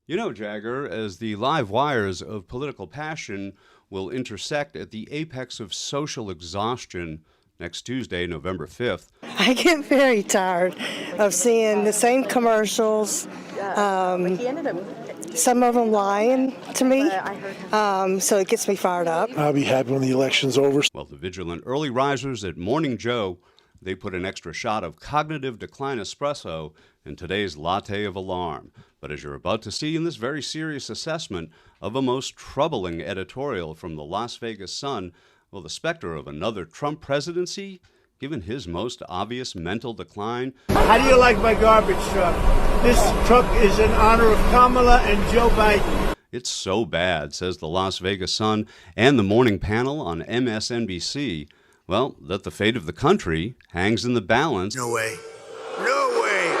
You know, Jagger, as the live wires of political passion will intersect at the apex of social exhaustion next Tuesday, November 5th. I get very tired of seeing the same commercials, some of them lying to me, so it gets me fired up. I'll be happy when the election's over. Well, the vigilant early risers at Morning Joe, they put an extra shot of cognitive decline espresso in today's latte of alarm. But as you're about to see in this very serious assessment of a most troubling editorial from the Las Vegas Sun, well, the specter of another Trump presidency, given his most obvious mental decline. How do you like my garbage truck? This truck is in honor of Kamala and Joe Biden. It's so bad, says the Las Vegas Sun and the morning panel on MSNBC, well, that the fate of the country hangs in the balance. No way. No way.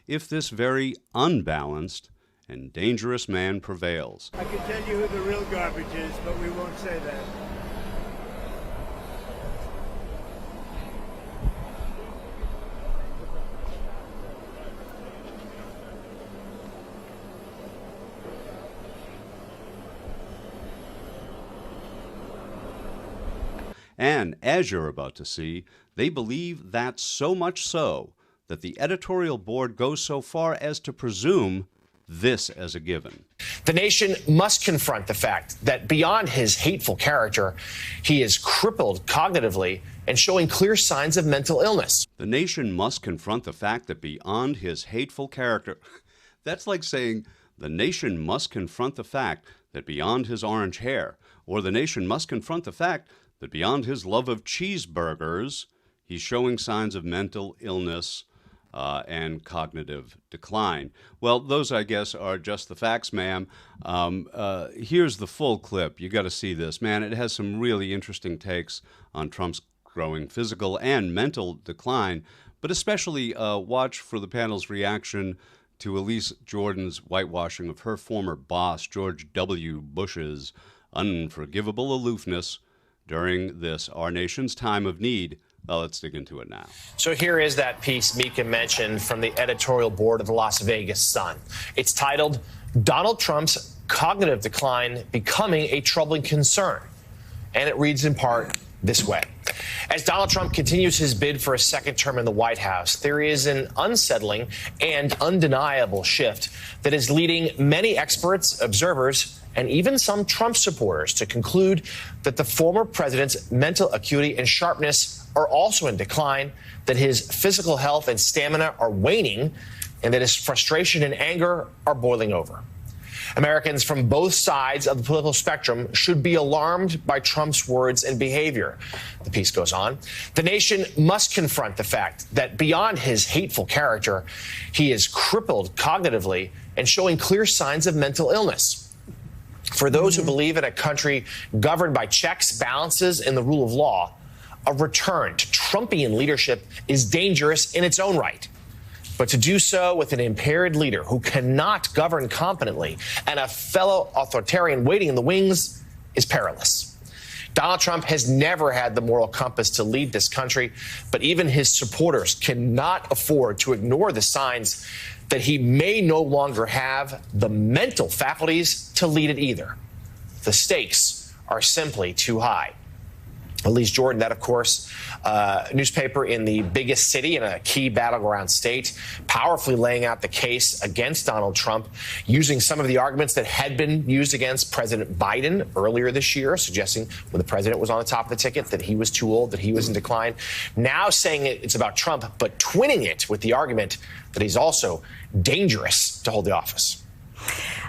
If this very unbalanced and dangerous man prevails. I can tell you who the real garbage is, but we won't say that. And as you're about to see, they believe that so much so that the editorial board goes so far as to presume this as a given. The nation must confront the fact that beyond his hateful character, he is crippled cognitively and showing clear signs of mental illness. The nation must confront the fact that beyond his hateful character, that's like saying the nation must confront the fact that beyond his orange hair, or the nation must confront the fact that beyond his love of cheeseburgers, he's showing signs of mental illness and cognitive decline. Well, those, I guess, are just the facts, ma'am. Here's the full clip. You got to see this. Man, it has some really interesting takes on Trump's growing physical and mental decline, but especially watch for the panel's reaction to Elise Jordan's whitewashing of her former boss, George W. Bush's unforgivable aloofness during this, our nation's time of need. Well, let's dig into it now. So here is that piece Mika mentioned from the editorial board of the Las Vegas Sun. It's titled, Donald Trump's Cognitive Decline Becoming a Troubling Concern. And it reads in part this way. As Donald Trump continues his bid for a second term in the White House, there is an unsettling and undeniable shift that is leading many experts, observers, and even some Trump supporters to conclude that the former president's mental acuity and sharpness are also in decline, that his physical health and stamina are waning, and that his frustration and anger are boiling over. Americans from both sides of the political spectrum should be alarmed by Trump's words and behavior. The piece goes on. The nation must confront the fact that beyond his hateful character, he is crippled cognitively and showing clear signs of mental illness. For those who believe in a country governed by checks, balances, and the rule of law, a return to Trumpian leadership is dangerous in its own right. But to do so with an impaired leader who cannot govern competently and a fellow authoritarian waiting in the wings is perilous. Donald Trump has never had the moral compass to lead this country, but even his supporters cannot afford to ignore the signs that he may no longer have the mental faculties to lead it either. The stakes are simply too high. Elise Jordan, that, of course, newspaper in the biggest city in a key battleground state, powerfully laying out the case against Donald Trump, using some of the arguments that had been used against President Biden earlier this year, suggesting when the president was on the top of the ticket that he was too old, that he was in decline. Now saying it's about Trump, but twinning it with the argument that he's also dangerous to hold the office.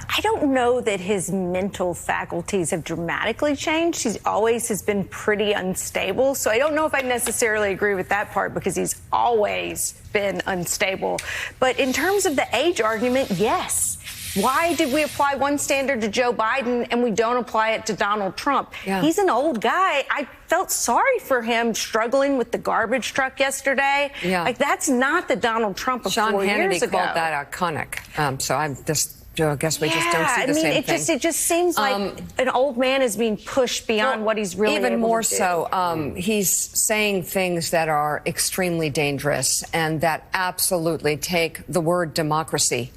I don't know that his mental faculties have dramatically changed. He always has been pretty unstable. So I don't know if I necessarily agree with that part because he's always been unstable. But in terms of the age argument, yes. Why did we apply one standard to Joe Biden and we don't apply it to Donald Trump? Yeah. He's an old guy. I felt sorry for him struggling with the garbage truck yesterday. Yeah. Like, that's not the Donald Trump of 4 years ago. Sean Hannity called that iconic. So I'm just I guess we just don't see the same thing. It just seems like an old man is being pushed beyond what he's really even able more to do. so. He's saying things that are extremely dangerous and that absolutely take the word democracy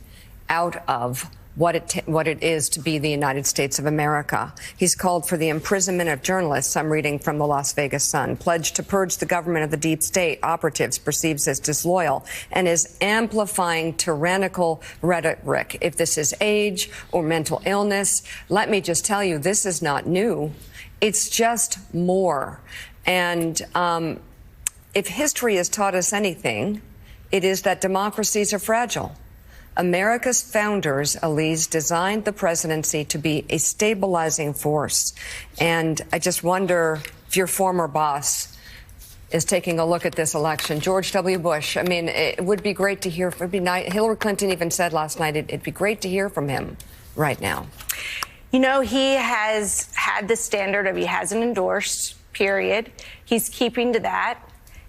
out of what it is to be the United States of America. He's called for the imprisonment of journalists, I'm reading from the Las Vegas Sun, pledged to purge the government of the deep state operatives perceives as disloyal, and is amplifying tyrannical rhetoric. If this is age or mental illness, let me just tell you, this is not new. It's just more. And if history has taught us anything, it is that democracies are fragile. America's founders, Elise, designed the presidency to be a stabilizing force. And I just wonder if your former boss is taking a look at this election. George W. Bush, I mean, it would be great to hear. It would be nice. Hillary Clinton even said last night it'd be great to hear from him right now. You know, he has had the standard of he hasn't endorsed, period. He's keeping to that.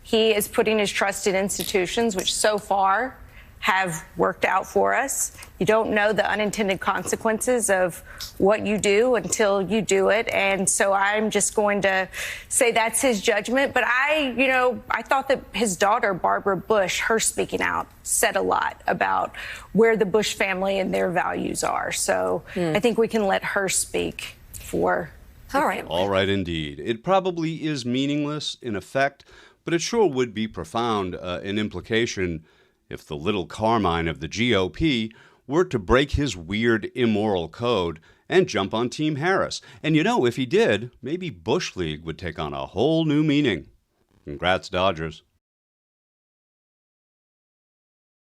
He is putting his trust in institutions, which so far have worked out for us. You don't know the unintended consequences of what you do until you do it. And so I'm just going to say that's his judgment. But I thought that his daughter, Barbara Bush, her speaking out said a lot about where the Bush family and their values are. So I think we can let her speak for all right. All right, indeed. It probably is meaningless in effect, but it sure would be profound in implication if the little Carmine of the GOP were to break his weird immoral code and jump on Team Harris. And if he did, maybe Bush League would take on a whole new meaning. Congrats, Dodgers.